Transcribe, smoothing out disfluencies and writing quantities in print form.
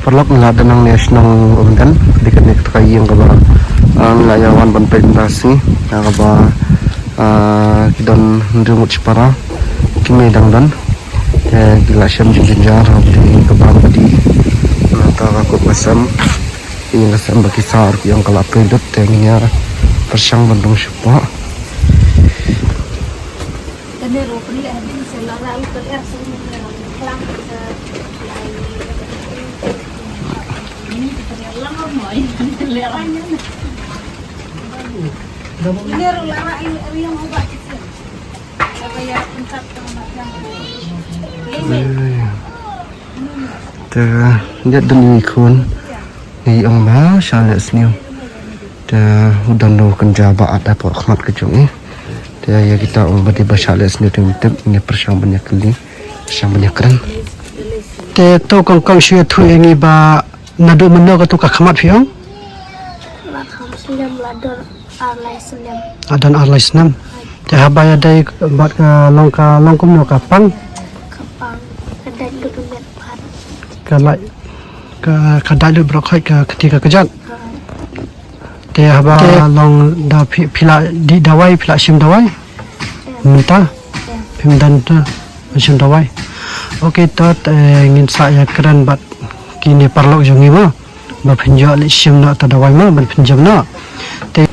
perlok ngeladan nes nang umdan dikat nek kayi yang kaba ngelayawan ban presentasi yang kaba kidan ndumut para kimi dangdan gila syam jinjar di kaba di nata aku pasam ini kasam bagi sar yang kala pendut tengnya persang bandung syupa dia demi kun ni ông má sao lại sniu ta udah no kerja baat apa khmat kejung ni ta ya kita orang berdi bahasa les sniu tem ini persang banyak kali persang banyak keren te to kong kong shu thu engi ba nadu meno ka tu ka khmat phiong adan arlai senam te habaya dai bat ka longkum no kapang kadai dokumen pat kalai kadai lu brokhai ka ketika kejat te haba long da pila di dawai pila sim dawai minta pimdan tu sim dawai oke tot ngin saya keren bat kini perlu jongi ma ba pinjau li sim na ta dawai ma ban pinjam na te